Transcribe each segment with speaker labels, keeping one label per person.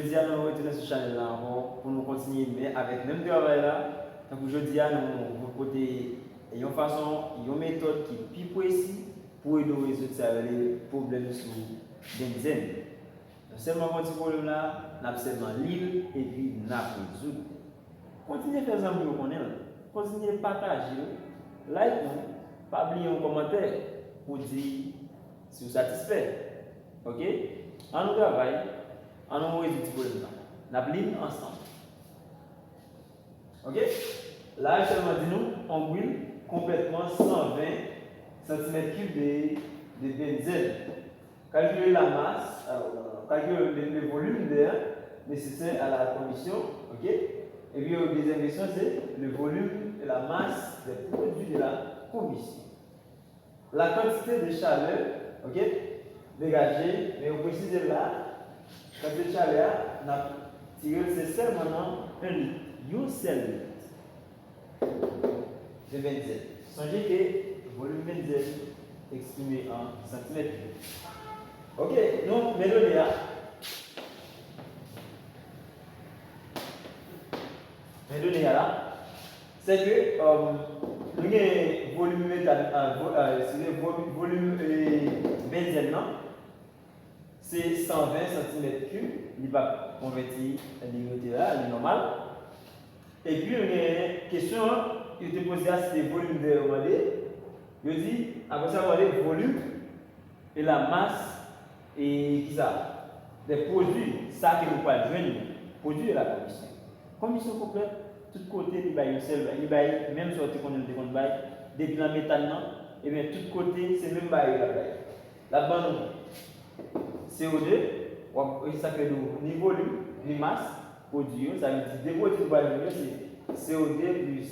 Speaker 1: dis à nous retourner sur channel là pour nous continuer mais avec même travail là. Donc aujourd'hui nous vous côté une façon, une méthode qui est plus précise pour aider à résoudre les problèmes sur benzène. Seulement quand ce problème là, nous avons seulement l'île et puis nous avons résoudre. Continuez à faire ça pour vous connaître. Continuez à partager, like nous, pas oublier un commentaire pour dire si vous êtes satisfait. Ok? On nous travaille, on nous résout ce problème là. Nous avons ensemble. Ok? Là, actuellement, dis-nous, on brûle complètement 120 cm3 de benzène. Calculer la masse, calculer le volume d'air nécessaire à la combustion. Ok? Et puis, la deuxième question, c'est le volume et la masse des produits de la combustion. La quantité de chaleur, ok, dégagée, mais on précise là, la quantité de chaleur, on a tiré, c'est seulement 1 litre. Une seule litre de benzène. Songez que le volume benzène exprimé en centimètres. Ok, donc, mes données là. Mes données là, c'est que nous avons volume volume benzène, c'est 120 cm3, il va convertir l'unité là, elle est normale. Et puis, il y a une question qui était posée à ce volume d'air. Je dis, après ça, on va le volume et la masse et qui ça des produits, ça que nous pouvons joindre, produits de la combustion. Combustion complète, tout côté, il y a une seule, même sorti qu'on a dit, depuis la méthane, et bien tout côté, c'est même bail la bande CO2, ça fait ni volume, ni masse, produit, ça veut dire des produits c'est CO2 plus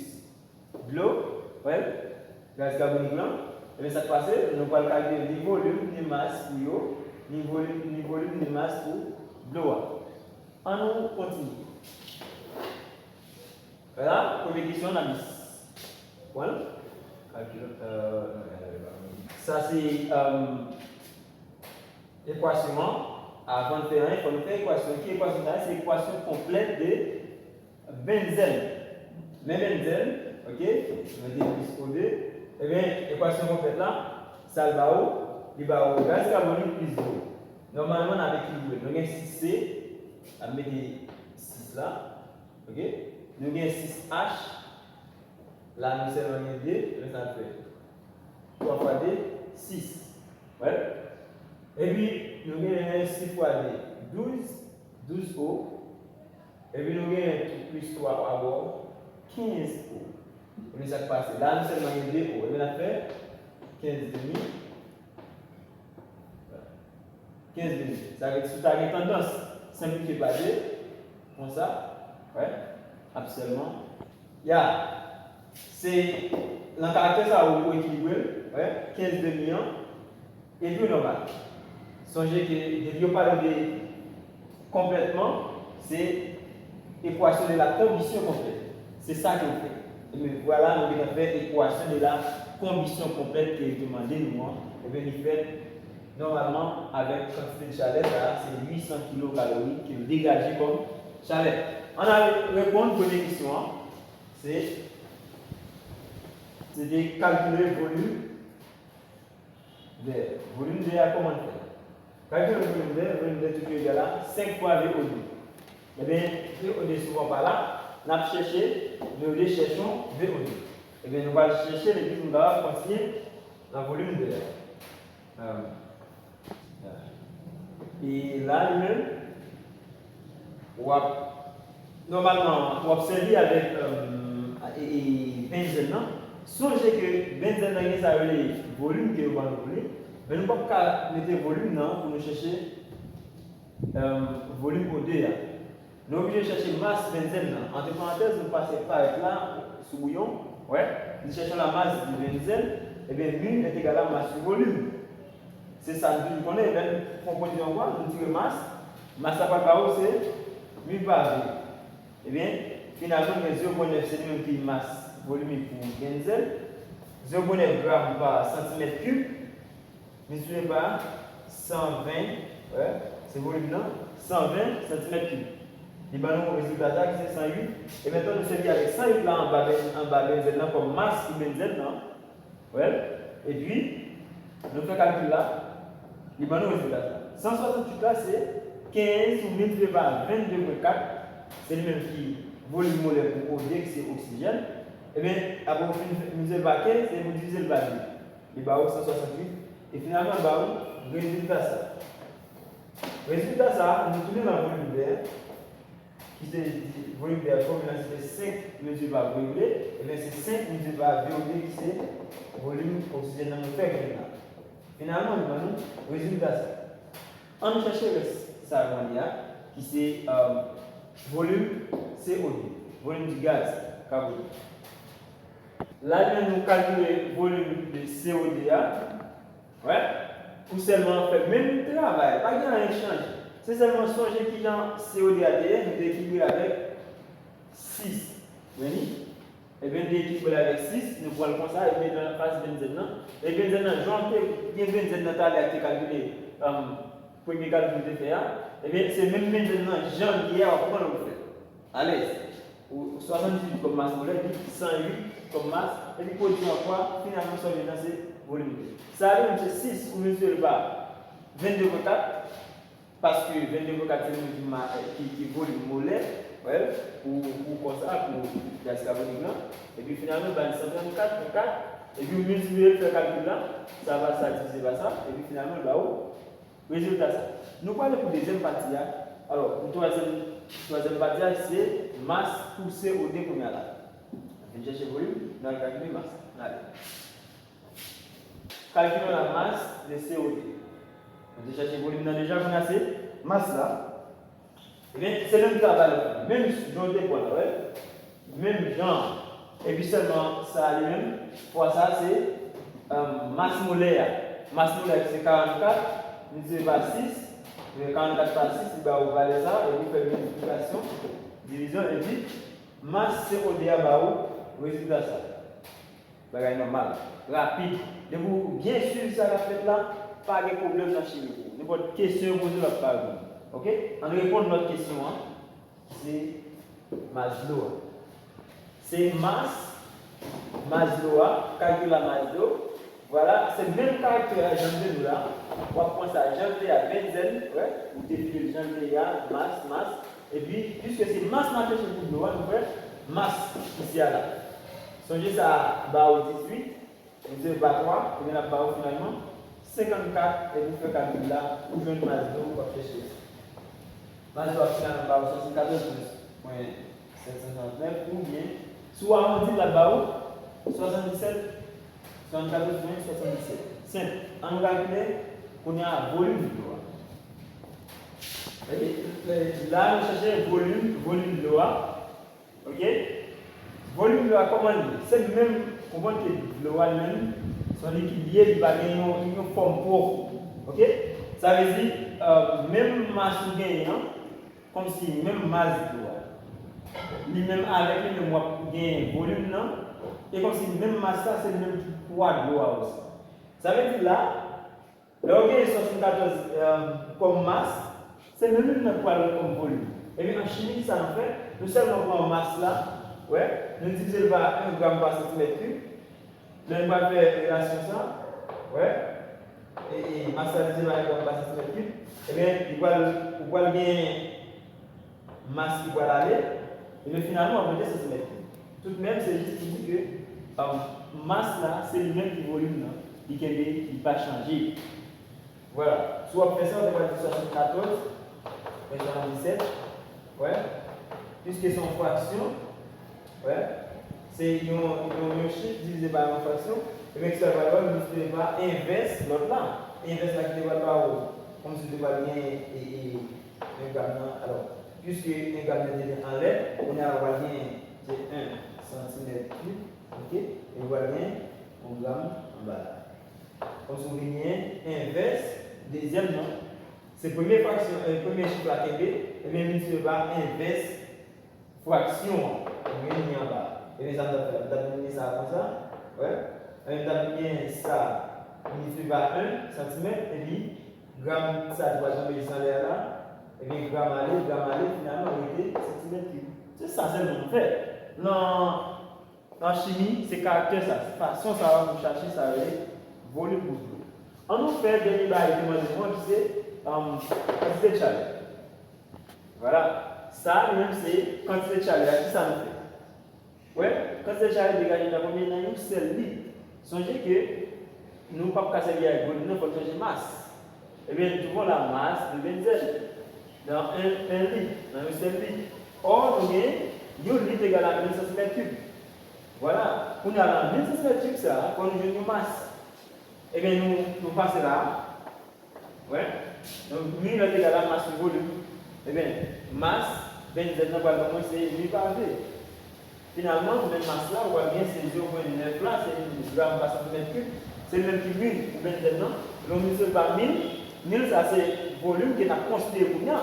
Speaker 1: de l'eau, gaz carbonique blanc, et bien ça passe, nous allons calculer ni volume, ni masse pour l'eau, ni volume, ni masse pour l'eau. On nous continue. Voilà, première question, on a mis. Voilà. Ça, c'est l'équation. Avant de faire il faut faire l'équation. Qui est l'équation? C'est l'équation complète de benzène. Mais benzène, ok, je vais dire plus O2. Eh bien, l'équation complète là, ça le va il va au gaz carbonique plus d'eau. Normalement, on a équilibré. Nous avons 6C, on met 6 là, ok. Nous avons 6H, là nous sommes en 2, nous avons fait 3 fois 2, 6. Ouais. Et puis nous avons 6 fois 2, 12, 12O. Et puis nous avons plus 3 à bord, 15O. Et puis ça passe. Là nous sommes en 2O. Et puis nous avons fait 15 demi. 15 demi. Ça veut dire que tu as une tendance simplifiée par 2, comme ça. Ouais. Absolument. C'est le caractère ça au équilibré, 15 demi et puis normal. Songez que je ne parle pas complètement, c'est l'équation de la combustion complète. C'est ça que vous faites. Et voilà, nous avons fait l'équation de la combustion complète qui est demandée nous. Et bien, nous fait normalement avec quantité de chaleur, c'est 800 kcal qui est dégagé comme chaleur. On a répondu à la première question, c'est de calculer le volume d'air. Volume d'air, comment faire? Calculer le volume d'air tout égal à 5 fois VO2. Eh bien, VO2 souvent par là, nous avons cherché, nous cherchons VO2. Eh bien, nous allons chercher les volumes d'air, continuer le volume d'air. Et là, lui-même, normalement, pour observer avec benzène, songez que benzène ça veut dire volume que vous allez mais nous ne pouvons pas mettre volume pour nous chercher volume O2. Nous sommes obligés de chercher masse benzène. Entre parenthèses, nous passons par là, sous bouillon, nous cherchons la masse du benzène, et bien mu est égal à masse du volume. C'est ça, nous connaissons la composition, nous tirons masse à part c'est mu par V. Eh bien, finalement, 0,9 c'est le même que masse volumique pour benzène, 0,9 g par centimètre cube, multiplié par 120, c'est volume là, 120 cm3. Et maintenant, le résultat c'est 108. Et maintenant, nous sommes avec 108 là en bas benzène comme masse ou benzène. Ouais. Et puis, nous faisons calcul là. Et maintenant, le résultat 168 là, c'est 15 ou multiplié par 22,4. C'est le même qui volume molaire pour OD, qui c'est oxygène. Et bien, après, vous divisez par 15 et vous divisez par 2. Et bah, 168. Et finalement, bah, résultat ça. Résultat ça, nous tournons dans le volume d'air. Qui c'est le volume d'air, comme c'est 5 mesures par volume d'air. Et bien, c'est 5 mesures par VOD qui c'est le volume oxygène dans le fait. Finalement, nous allons résultat ça. On cherche ça, qui c'est volume CO2, volume du gaz carbonique. Là, nous calculons le volume de CO2, ouais, pour seulement faire même travail, pas de rien changer. C'est seulement changer qui dans CO2 ADN, nous équilibrer avec 6. Vous voyez? Et bien, d'équilibrer avec 6, nous prenons comme ça, et bien dans la phase benzène. Et benzène, j'ai benzène dans ta qui calculé premier calcul de faire. Et bien, c'est même benzène, j'en hier, comment on fait? Allez, 78 comme masse molaire, 108 comme masse, et puis produit en quoi? Finalement, ça vient dans ces volumes. Ça arrive, c'est 6 ou mesure par 22,4, parce que 22,4 c'est le volume molaire, ouais, pour ça, pour gaz carbonique là. Et puis finalement, 134, 4, et puis multiplier le calcul là, ça va diviser par ça, et puis finalement, là haut, résultat ça. Nous parlons pour la deuxième partie. Alors, pour la troisième partie, c'est masse poussée au premier là. On cherche le volume, on va calculer la masse. Allez. Calculons la masse de CO2. On cherche le volume, on a déjà menacé. Masse là. Et bien, c'est le même travail. Même dans des points, même genre. Et puis seulement ça lui-même. Pour ça, c'est masse molaire. Masse molaire, c'est 44. Nous divisons par 6. 44 par 6, il va valer ça, et vous faites une multiplication, division, et puis masse CO2 à bas, résultat ça. C'est normal, rapide. De vous bien sûr, ça va faire là, pas de problème dans la chimie. N'importe quelle question, vous ne pas. Ok? On répond à notre question, c'est Maslow. C'est Maslow, calcul la Maslow. Voilà, c'est le même caractère à janvier là. On va prendre ça, janvier à benzène, ouais, ou définir janvier à masse, et puis, puisque c'est masse matin chez vous, on va faire masse ici à là. Songez ça à barre 18, vous avez barre 3, et bien la barre finalement 54, et vous faites calcul là, ou jeune masse d'eau, vous faites chercher. Masse d'eau finalement barre 74 plus 769, ou bien, soit on dit la barre 77. 74 77. Simple. On va calculer qu'on a un volume de l'eau. Là, on cherche volume de l'eau. Ok? Volume de l'eau, comment dire? C'est le même, comment dire, l'eau elle-même, son liquide, il va gagner une forme pour. Ok? Ça veut dire, même masse ou gagne, comme si même masse de l'eau. Lui-même avec lui, le gagne volume, non? Et comme si même masse, c'est le même poids de l'eau aussi. Ça veut dire là, le 74 comme masse, c'est le même poids comme volume. Et bien en chimie, ça en fait, nous seulement prendre masse là, ouais, nous divisons par 1 gramme par centimètre cube, nous va faire relation ça, ouais, et masse divisé par 1 gramme par centimètre cube, et bien il va gagner masse qui va aller, et bien finalement on va dire centimètre cube. Tout de même, c'est juste pour dire que masse là, c'est le même volume là, qui ne va pas changer. Voilà. Soit on fait ça, on va dire 74, 77, ouais. Puisque c'est en fraction, ouais. C'est un chiffre divisé par une fraction, et bien ça va être multiplié par inverse l'autre là. Inverse là qui ne va pas comme si tu vas gagner un gamin. Alors, puisque un gamin est en l'air, on a gagné 1 cm3. Ok, et voilà bien, on gamme en bas. On se souvient inverse, deuxième non. C'est première fraction, premier chiffre à KB, et bien multiplié par inverse fraction. On vient en bas. Et bien ça donne ça comme ça. Ouais. On donne ça multiplié par 1 cm, et puis gramme ça doit jamais descendre là. Et bien, gramme aller, finalement, il était centimètre cube. C'est ça seulement fait. Dans chimie, c'est caractère ça. C'est façon ça va vous chercher, ça va être volume pour vous. On nous fait des débats et qui c'est quantité de chaleur. Voilà. Ça, même, c'est quantité de chaleur. Qui ça nous fait? Ouais, quantité de chaleur dégagée dans combien de temps? C'est litre. Songez que nous ne pouvons pas servir avec volume, nous faut changer masse. Eh bien, nous trouvons la masse de benzène dans un litre, dans un seul litre. Or, nous avons 1 litre égale à 1000 cm3. Voilà. Pour nous avoir 1000 cm3, ça, quand nous avons une masse, eh bien, nous passons là. Ouais. Donc, 1000 est égal à la masse du volume. Eh bien, masse, benzène, c'est 1000 par V. Finalement, même masse là, on voit bien c'est 0,9 là, c'est 1 gramme par centimètre cube. C'est le même que 1000 ou benzène, non? Donc, 1000 par 1000. 1000, ça c'est volume qui est considéré pour nous.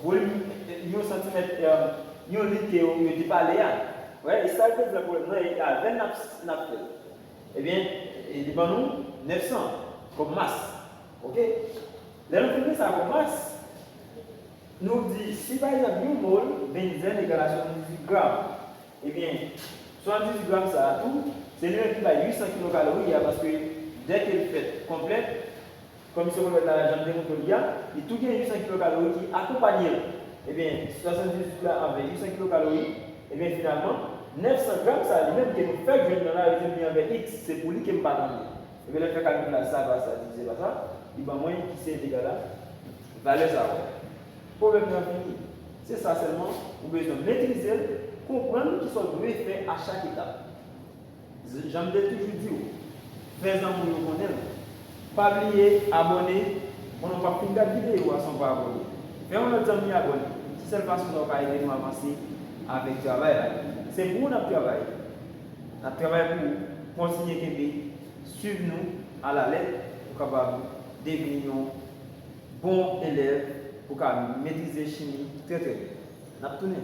Speaker 1: Volume, 1 cm, 1 litre qui est pas léal. Ouais, et ça, c'est le problème. Il y a 20 nappes. Eh bien, il dit, nous, 900 comme masse. Ok? Là, nous faisons ça comme masse. Nous dit, si par exemple, 1 mol, benzène égale à 78 grammes. Eh bien, 78 grammes, ça a tout. C'est lui qui a 800 kcal parce que dès qu'elle fait complète, comme si on veut la jambe de Montolia, il tout gagne 800 kcal qui accompagne. Eh bien, 78 grammes avec 800 kcal, eh bien finalement, 900 grammes, ça lui-même qui nous fait que je ne l'ai avec X, c'est pour lui qui me parle. Eh bien, le fait calculer ça, ça, c'est pas ça, il va moins qui c'est égal à valeur ça. Problème n'est fini. C'est ça seulement, vous besoin de maîtriser, comprendre qui sont doués faire à chaque étape. J'aime toujours dire, faisons mon connaître. Pas oublier, abonner. On n'a pas fini de vidéo à son pas abonné. Fais-moi notre ami abonné. C'est la façon dont on va aider nous à avancer avec le travail. C'est pour notre travail. Notre travail pour continuer à suivre nous à la lettre pour capable devenir un bon élève pour maîtriser la chimie très très bien. Nous